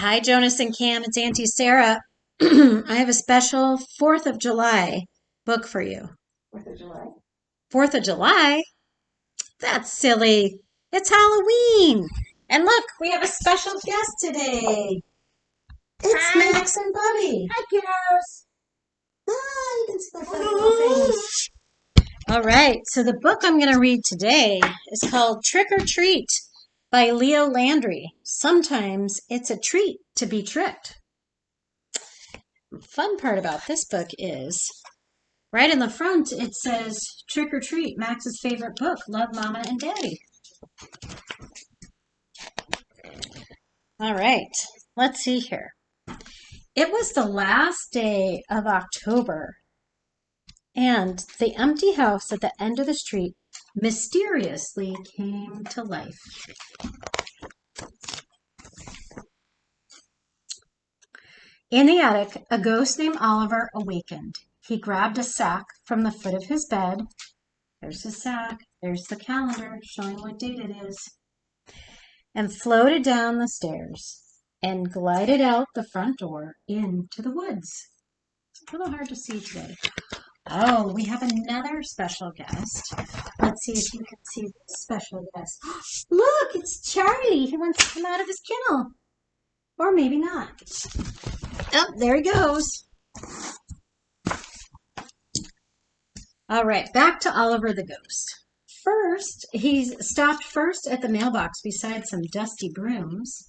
Hi, Jonas and Cam. It's Auntie Sarah. I have a special 4th of July book for you. 4th of July? 4th of July? That's silly. It's Halloween. And look, we have a special guest today. It's Hi. Max and Bubby. Hi, kiddos. Ah, you can see their funny little things. All right, so the book I'm going to read today is called Trick or Treat by Leo Landry. Sometimes it's a treat to be tricked. The fun part about this book is right in the front, it says Trick or Treat, Max's favorite book, Love Mama and Daddy. All right, let's see here. It was the last day of October, and the empty house at the end of the street mysteriously came to life. In the attic, a ghost named Oliver awakened. He grabbed a sack from the foot of his bed. There's the sack. There's the calendar showing what date it is. And floated down the stairs and glided out the front door into the woods. It's a little hard to see today. Oh, we have another special guest. Let's see if you can see the special guest. Look, it's Charlie. He wants to come out of his kennel. Or maybe not. Oh, there he goes. All right, back to Oliver the ghost. First, he stopped first at the mailbox beside some dusty brooms.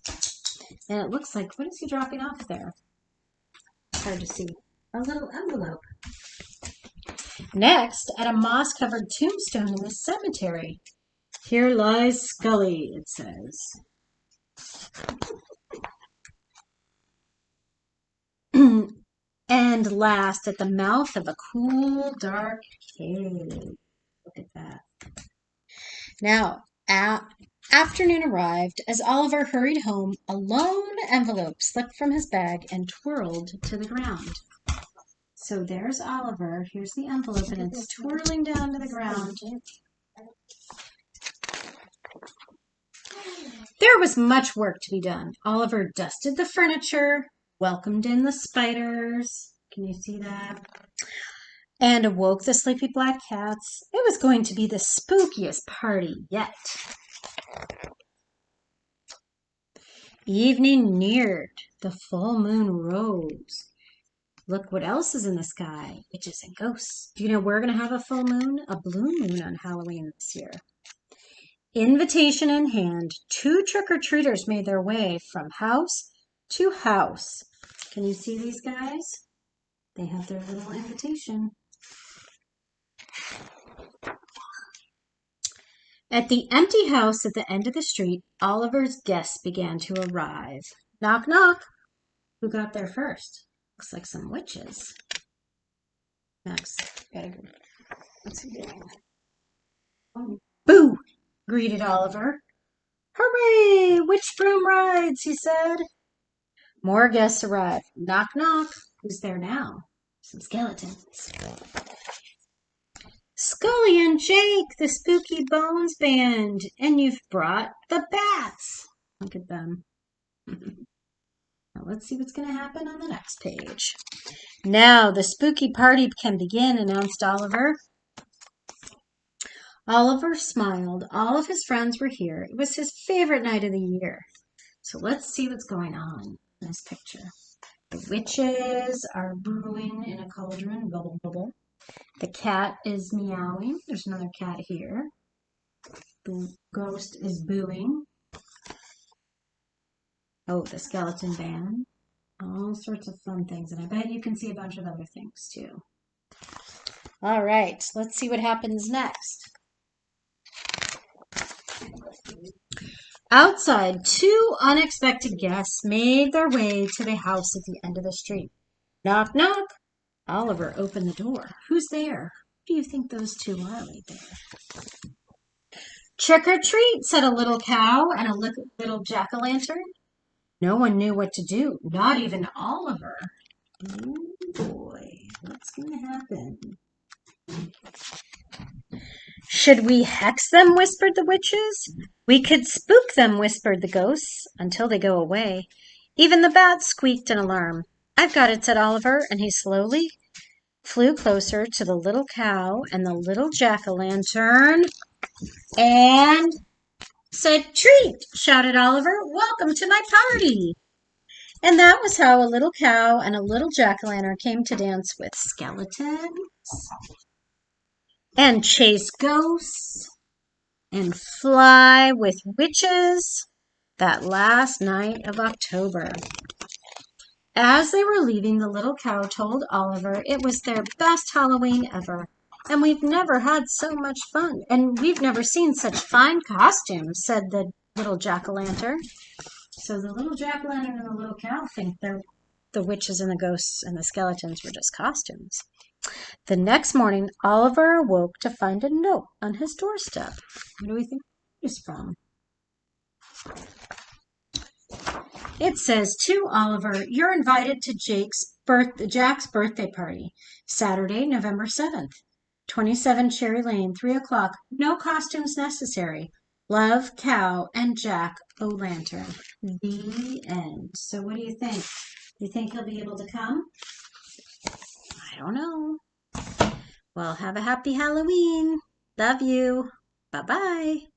And it looks like, what is he dropping off there? It's hard to see. A little envelope. Next, at a moss-covered tombstone in the cemetery. Here lies Scully, it says. And last, at the mouth of a cool, dark cave. Look at that. Now, afternoon arrived. As Oliver hurried home, a lone envelope slipped from his bag and twirled to the ground. So there's Oliver. Here's the envelope, and it's twirling down to the ground. There was much work to be done. Oliver dusted the furniture, welcomed in the spiders. Can you see that? And awoke the sleepy black cats. It was going to be the spookiest party yet. Evening neared. The full moon rose. Look what else is in the sky. Witches and ghosts. Do you know we're going to have a full moon? A blue moon on Halloween this year. Invitation in hand, 2 trick-or-treaters made their way from house to house. Can you see these guys? They have their little invitation. At the empty house at the end of the street, Oliver's guests began to arrive. Knock, knock. Who got there first? Looks like some witches. Max, gotta go. What's he doing? Oh. Boo! Greeted Oliver. Hooray! Witch broom rides, he said. More guests arrived. Knock, knock. Who's there now? Some skeletons. Scully and Jake, the Spooky Bones Band. And you've brought the bats. Look at them. Now let's see what's going to happen on the next page. Now the spooky party can begin, announced Oliver. Oliver smiled. All of his friends were here. It was his favorite night of the year. So let's see what's going on in this picture. The witches are brewing in a cauldron. Bubble, bubble. The cat is meowing. There's another cat here. The ghost is booing. Oh, the skeleton band. All sorts of fun things. And I bet you can see a bunch of other things too. All right, let's see what happens next. Outside, 2 unexpected guests made their way to the house at the end of the street. Knock, knock. Oliver opened the door. Who's there? Who do you think those 2 are right there? Trick or treat, said a little cow and a little jack-o'-lantern. No one knew what to do, not even Oliver. Oh boy, what's going to happen? Should we hex them, whispered the witches. We could spook them, whispered the ghosts, until they go away. Even the bat squeaked an alarm. I've got it, said Oliver, and he slowly flew closer to the little cow and the little jack-o'-lantern and said, "Treat!" shouted Oliver. "Welcome to my party." And that was how a little cow and a little jack-o'-lantern came to dance with skeletons and chase ghosts and fly with witches that last night of October. As they were leaving, the little cow told Oliver it was their best Halloween ever. "And we've never had so much fun, and we've never seen such fine costumes," said the little jack-o'-lantern. So the little jack-o'-lantern and the little cow think the witches and the ghosts and the skeletons were just costumes. The next morning, Oliver awoke to find a note on his doorstep. What do we think it is from? It says, "To Oliver, you're invited to Jack's birthday party, Saturday, November 7th, 27 Cherry Lane, 3 o'clock. No costumes necessary. Love, Cow, and Jack-o'-lantern." The end. So what do you think? Do you think he'll be able to come? I don't know. Well, have a happy Halloween. Love you. Bye-bye.